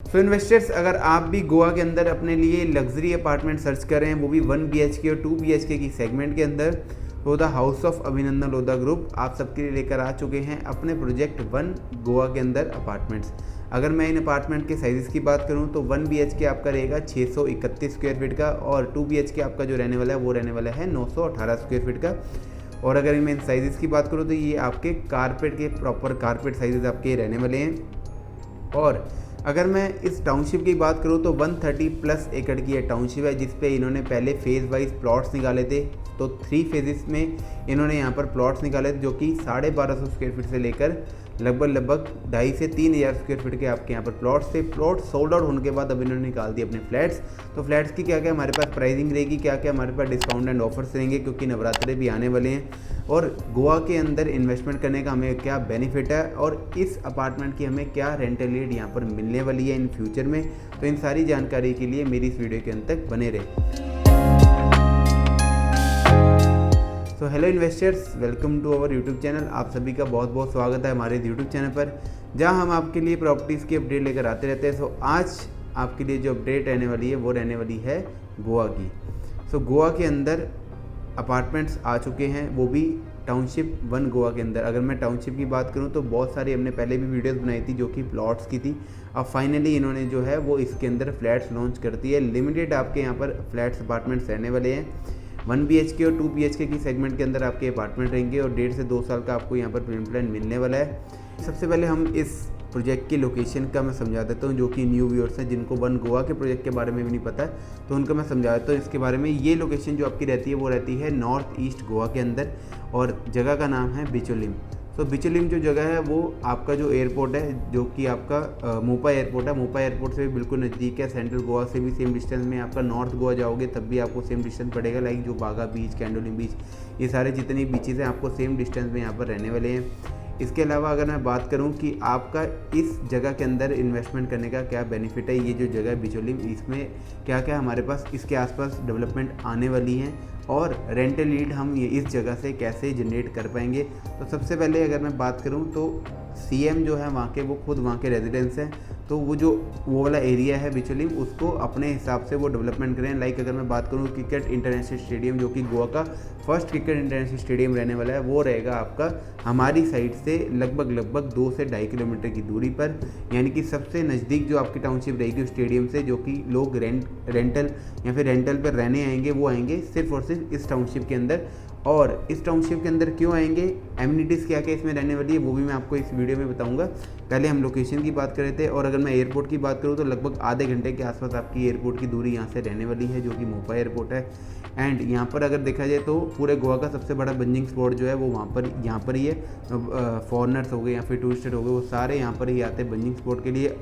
सो investors, अगर आप भी गोवा के अंदर अपने लिए लग्जरी अपार्टमेंट सर्च कर रहे हैं, वो भी 1 BHK और 2 BHK की सेगमेंट के अंदर, तो द हाउस ऑफ अभिनंदन लोधा ग्रुप आप सबके लिए लेकर आ चुके हैं अपने प्रोजेक्ट 1 गोवा के अंदर अपार्टमेंट्स। अगर मैं इन अपार्टमेंट के साइज़ की बात करूं तो 1 BHK आपका रहेगा 631 स्क्वायर फीट का और 2 BHK आपका जो रहने वाला है वो रहने वाला है 918 स्क्वायर फीट का। और अगर मैं इन साइज़ की बात करूँ तो ये आपके कारपेट के प्रॉपर कारपेट साइज़ आपके रहने वाले हैं। और अगर मैं इस टाउनशिप की बात करूँ तो 130+ एकड़ की ये टाउनशिप है, जिस पे इन्होंने पहले फेज़ वाइज प्लॉट्स निकाले थे। तो 3 फेजेस में इन्होंने यहाँ पर प्लॉट्स निकाले थे, जो कि 1250 स्क्वायर फीट से लेकर लगभग 2,500 से 3,000 स्क्वायर फीट के आपके यहाँ पर प्लॉट्स थे। प्लॉट सोल्ड आउट होने के बाद अब इन्होंने निकाल दिए अपने फ्लैट्स। तो फ्लैट्स की क्या क्या हमारे पास प्राइसिंग रहेगी, क्या क्या हमारे पास डिस्काउंट एंड ऑफर्स रहेंगे, क्योंकि नवरात्रे भी आने वाले हैं, और गोवा के अंदर इन्वेस्टमेंट करने का हमें क्या बेनिफिट है, और इस अपार्टमेंट की हमें क्या रेंटल रेट यहाँ पर मिलने वाली है इन फ्यूचर में। तो इन सारी जानकारी के लिए मेरी इस वीडियो के अंत तक बने रहे। तो hello investors, welcome to our YouTube channel. आप सभी का बहुत बहुत स्वागत है हमारे यूट्यूब चैनल पर, जहां हम आपके लिए प्रॉपर्टीज़ की अपडेट लेकर आते रहते हैं। सो आज आपके लिए जो अपडेट रहने वाली है वो रहने वाली है गोवा की। सो गोवा के अंदर अपार्टमेंट्स आ चुके हैं, वो भी टाउनशिप 1 गोवा के अंदर। अगर मैं टाउनशिप की बात करूं तो बहुत सारी हमने पहले भी वीडियोस बनाई थी जो कि प्लॉट्स की थी। अब फाइनली इन्होंने जो है वो इसके अंदर फ्लैट्स लॉन्च करती है। लिमिटेड आपके यहाँ पर फ्लैट्स अपार्टमेंट्स रहने वाले हैं। 1 BHK और 2 BHK की सेगमेंट के अंदर आपके अपार्टमेंट रहेंगे और 1.5 से 2 साल का आपको यहाँ पर पेमेंट प्लान मिलने वाला है। सबसे पहले हम इस प्रोजेक्ट की लोकेशन का मैं समझा देता हूँ, जो कि न्यू व्यूअर्स हैं जिनको 1 गोवा के प्रोजेक्ट के बारे में भी नहीं पता है, तो उनको मैं समझा देता हूँ इसके बारे में। ये लोकेशन जो आपकी रहती है वो रहती है नॉर्थ ईस्ट गोवा के अंदर, और जगह का नाम है बिचोलिम। तो बिचोलिम जो जगह है वो आपका जो एयरपोर्ट है, जो कि आपका मोपा एयरपोर्ट है, मोपा एयरपोर्ट से भी बिल्कुल नज़दीक है। सेंट्रल गोवा से भी सेम डिस्टेंस में। आपका नॉर्थ गोवा जाओगे तब भी आपको सेम डिस्टेंस पड़ेगा, लाइक जो बागा बीच, कैंडोलिम बीच, ये सारे जितने बीचेज़ हैं आपको सेम डिस्टेंस में यहाँ पर रहने वाले हैं। इसके अलावा अगर मैं बात करूं कि आपका इस जगह के अंदर इन्वेस्टमेंट करने का क्या बेनिफिट है, ये जो जगह है बिचोलिम, इसमें क्या क्या हमारे पास इसके आसपास डेवलपमेंट आने वाली हैं, और रेंटल लीड हम ये इस जगह से कैसे जनरेट कर पाएंगे। तो सबसे पहले अगर मैं बात करूं तो CM जो है वहाँ के, वो खुद वहाँ के रेजिडेंट्स हैं। तो वो वाला एरिया है बिचोलिम, उसको अपने हिसाब से वो डेवलपमेंट करें। लाइक अगर मैं बात करूँ क्रिकेट इंटरनेशनल स्टेडियम, जो कि गोवा का फर्स्ट क्रिकेट इंटरनेशनल स्टेडियम रहने वाला है, वो रहेगा आपका हमारी साइड से लगभग 2 से 2.5 किलोमीटर की दूरी पर। यानी कि सबसे नज़दीक जो आपकी टाउनशिप रहेगी उस स्टेडियम से, जो कि लोग रेंटल या फिर रेंटल पर रहने आएंगे, वो आएंगे सिर्फ और सिर्फ इस टाउनशिप के अंदर। और इस टाउनशिप के अंदर क्यों आएंगे, एमिनिटीज़ क्या क्या इसमें रहने वाली है, वो भी मैं आपको इस वीडियो में बताऊंगा। पहले हम लोकेशन की बात कर रहे थे, और अगर मैं एयरपोर्ट की बात करूँ तो लगभग आधे घंटे के आसपास आपकी एयरपोर्ट की दूरी यहाँ से रहने वाली है, जो कि मोपा एयरपोर्ट है। एंड यहाँ पर अगर देखा जाए तो पूरे गोवा का सबसे बड़ा बंजिंग स्पॉट जो है वो यहाँ पर ही है। फॉरनर्स हो गए या फिर टूरिस्ट हो गए, वो सारे यहाँ पर ही आते हैं बंजिंग स्पॉट के लिए।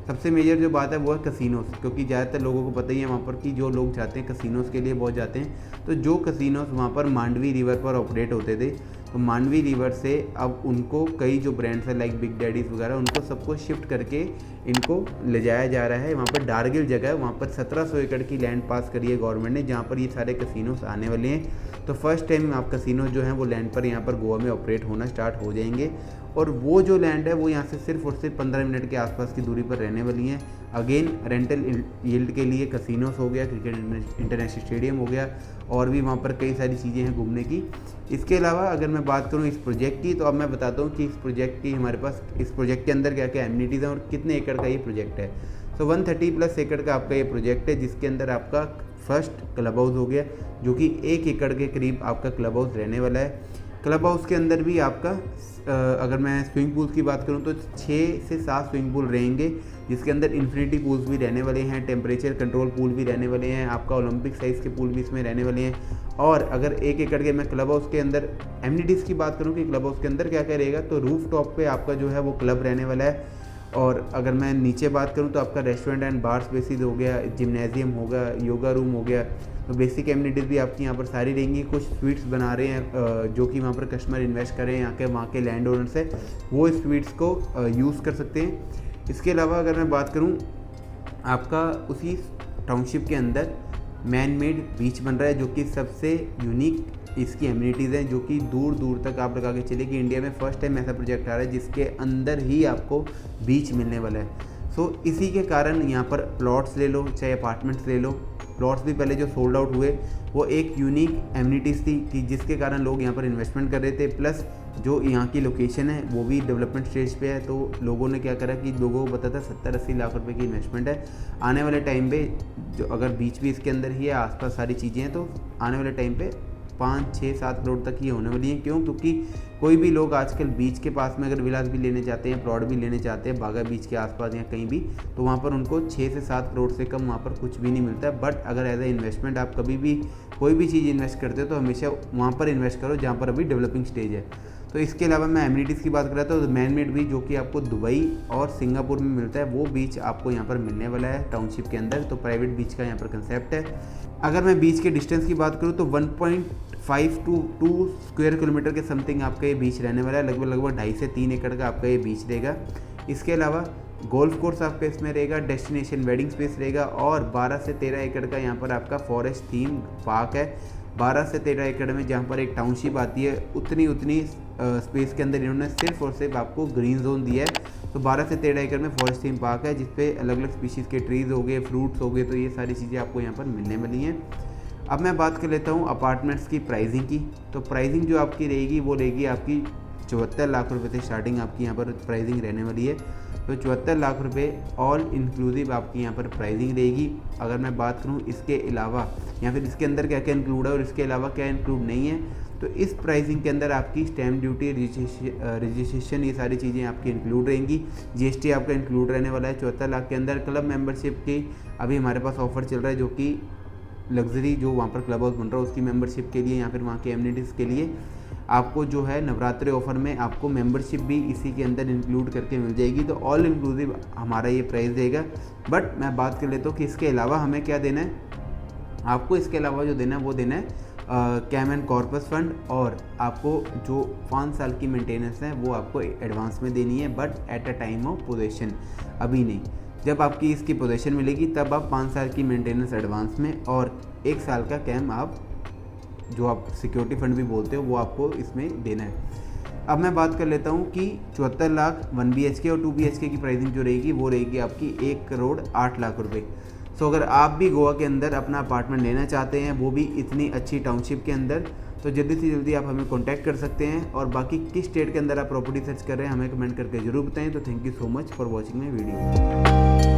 सबसे मेजर जो बात है वो है कसिनोस, क्योंकि ज़्यादातर लोगों को पता ही है वहाँ पर कि जो लोग जाते हैं कसिनोस के लिए बहुत जाते हैं। तो जो कसिनोस वहाँ पर मांडवी रिवर पर ऑपरेट होते थे, तो मांडवी रिवर से अब उनको कई जो ब्रांड्स हैं लाइक बिग डैडीज़ वगैरह, उनको सबको शिफ्ट करके इनको ले जाया जा रहा है। वहाँ पर डारगिल जगह है, वहाँ पर 1700 एकड़ की लैंड पास करी है गवर्नमेंट ने, जहाँ पर ये सारे कसिनोस आने वाले हैं। तो फर्स्ट टाइम आप कसिनोस जो हैं वो लैंड पर यहाँ पर गोवा में ऑपरेट होना स्टार्ट हो जाएंगे। और वो जो लैंड है वो यहाँ से सिर्फ और सिर्फ 15 मिनट के आसपास की दूरी पर रहने वाली हैं। अगेन रेंटल यील्ड के लिए कसिनोस हो गया, क्रिकेट इंटरनेशनल स्टेडियम हो गया, और भी वहाँ पर कई सारी चीज़ें हैं घूमने की। इसके अलावा अगर मैं बात करूँ इस प्रोजेक्ट की, तो अब मैं बताता हूँ कि इस प्रोजेक्ट की हमारे पास इस प्रोजेक्ट के अंदर क्या क्या एमिनिटीज़ हैं और कितने एकड़ का ये प्रोजेक्ट है। सो 130+ एकड़ का आपका ये प्रोजेक्ट है, जिसके अंदर आपका फर्स्ट क्लब हाउस हो गया, जो कि 1 एकड़ के करीब आपका क्लब हाउस रहने वाला है। क्लब हाउस के अंदर भी आपका अगर मैं स्विमिंग पूल्स की बात करूं तो 6 से 7 स्विमिंग पूल रहेंगे, जिसके अंदर इन्फिनिटी पूल्स भी रहने वाले हैं, टेम्परेचर कंट्रोल पूल भी रहने वाले हैं, आपका ओलंपिक साइज़ के पूल भी इसमें रहने वाले हैं। और अगर 1 एकड़ के मैं क्लब हाउस के अंदर एमिनिटीज़ की बात करूं कि क्लब हाउस के अंदर क्या क्या रहेगा, तो रूफ टॉप पे आपका जो है वो क्लब रहने वाला है। और अगर मैं नीचे बात करूं तो आपका रेस्टोरेंट एंड बार स्पेसिस हो गया, जिम्नेजियम होगा, योगा रूम हो गया। तो बेसिक एमिनिटीज़ भी आपकी यहाँ पर सारी रहेंगी। कुछ स्वीट्स बना रहे हैं जो कि वहाँ पर कस्टमर इन्वेस्ट करें, वहाँ के लैंड ओनर्स है, वो इस स्वीट्स को यूज़ कर सकते हैं। इसके अलावा अगर मैं बात करूँ, आपका उसी टाउनशिप के अंदर मैन मेड बीच बन रहा है, जो कि सबसे यूनिक इसकी एमिनिटीज़ हैं, जो कि दूर दूर तक आप लगा के चले कि इंडिया में फर्स्ट टाइम ऐसा प्रोजेक्ट आ रहा है जिसके अंदर ही आपको बीच मिलने वाला है। सो इसी के कारण यहाँ पर प्लॉट्स ले लो चाहे अपार्टमेंट्स ले लो, प्लॉट्स भी पहले जो सोल्ड आउट हुए वो एक यूनिक एमिनिटीज़ थी कि जिसके कारण लोग यहाँ पर इन्वेस्टमेंट कर रहे थे, प्लस जो यहाँ की लोकेशन है वो भी डेवलपमेंट स्टेज पे है। तो लोगों ने क्या करा कि लोगों को पता था 70-80 लाख रुपए की इन्वेस्टमेंट है, आने वाले टाइम पे जो अगर बीच भी इसके अंदर ही है, आसपास सारी चीज़ें हैं, तो आने वाले टाइम पे 5-6-7 करोड़ तक ही होने वाली हैं। क्यों? क्योंकि कोई भी लोग आजकल बीच के पास में अगर विलास भी लेने चाहते हैं, प्लॉट भी लेने चाहते हैं बागा बीच के आसपास या कहीं भी, तो वहाँ पर उनको 6 से 7 करोड़ से कम वहाँ पर कुछ भी नहीं मिलता है। बट अगर एज ए इन्वेस्टमेंट आप कभी भी कोई भी चीज़ इन्वेस्ट करते हो तो हमेशा वहाँ पर इन्वेस्ट करो जहाँ पर अभी डेवलपिंग स्टेज है। तो इसके अलावा मैं एमिनिटीज़ की बात कर रहा था, तो मैन मेड बीच जो कि आपको दुबई और सिंगापुर में मिलता है, वो बीच आपको यहाँ पर मिलने वाला है टाउनशिप के अंदर। तो प्राइवेट बीच का यहाँ पर कंसेप्ट है। अगर मैं बीच के डिस्टेंस की बात करूँ तो 1.5 to 2 स्क्वायर किलोमीटर के समथिंग आपका ये बीच रहने वाला है, लगभग 2.5 से 3 एकड़ का आपका ये बीच रहेगा। इसके अलावा गोल्फ कोर्स आपका इसमें रहेगा, डेस्टिनेशन वेडिंग स्पेस रहेगा और 12 से 13 एकड़ का यहाँ पर आपका फॉरेस्ट थीम पार्क है। 12 से 13 एकड़ में जहाँ पर एक टाउनशिप आती है उतनी स्पेस के अंदर इन्होंने सिर्फ और सिर्फ आपको ग्रीन जोन दिया है। तो 12 से 13 एकड़ में फॉरेस्ट थीम पार्क है जिसपे अलग अलग स्पीशीज़ के ट्रीज़ हो गए, फ्रूट्स हो गए, तो ये सारी चीज़ें आपको यहाँ पर मिलने वाली हैं। अब मैं बात कर लेता हूँ अपार्टमेंट्स की प्राइसिंग की। तो प्राइसिंग जो आपकी रहेगी वो रहेगी आपकी 74 लाख रुपए से स्टार्टिंग आपकी यहाँ पर प्राइसिंग रहने वाली है। तो 74 लाख रुपए ऑल इंक्लूसिव आपकी यहाँ पर प्राइसिंग रहेगी। अगर मैं बात करूँ इसके अलावा या फिर इसके अंदर क्या क्या इंक्लूड है और इसके अलावा क्या इंक्लूड नहीं है, तो इस प्राइसिंग के अंदर आपकी स्टैम्प ड्यूटी, रजिस्ट्रेशन, ये सारी चीज़ें आपकी इंक्लूड रहेंगी। जीएसटी आपका इंक्लूड रहने वाला है 74 लाख के अंदर। क्लब मेंबरशिप की अभी हमारे पास ऑफर चल रहा है, जो कि लग्जरी जो वहाँ पर क्लब हाउस बन रहा है उसकी मेंबरशिप के लिए या फिर वहाँ के एमिनिटीज़ के लिए आपको जो है नवरात्रि ऑफर में आपको मेंबरशिप भी इसी के अंदर इंक्लूड करके मिल जाएगी। तो ऑल इंक्लूसिव हमारा ये प्राइस रहेगा। बट मैं बात कर लेता हूँ कि इसके अलावा हमें क्या देना है। आपको इसके अलावा जो देना है वो देना है कैम एंड कॉर्पस फंड, और आपको जो 5 साल की मेंटेनेंस है वो आपको एडवांस में देनी है, but at a time of possession, अभी नहीं। जब आपकी इसकी पोजेशन मिलेगी तब आप 5 साल की मेंटेनेंस एडवांस में और 1 साल का कैम आप जो आप सिक्योरिटी फंड भी बोलते हो वो आपको इसमें देना है। अब मैं बात कर लेता हूँ कि 74 लाख 1 BHK और 2 BHK की प्राइसिंग जो रहेगी वो रहेगी आपकी 1 करोड़ 8 लाख रुपए। सो अगर आप भी गोवा के अंदर अपना अपार्टमेंट लेना चाहते हैं, वो भी इतनी अच्छी टाउनशिप के अंदर, तो जल्दी से जल्दी आप हमें कॉन्टैक्ट कर सकते हैं। और बाकी किस स्टेट के अंदर आप प्रॉपर्टी सर्च कर रहे हैं हमें कमेंट करके जरूर बताएं। तो thank you so much for watching my video.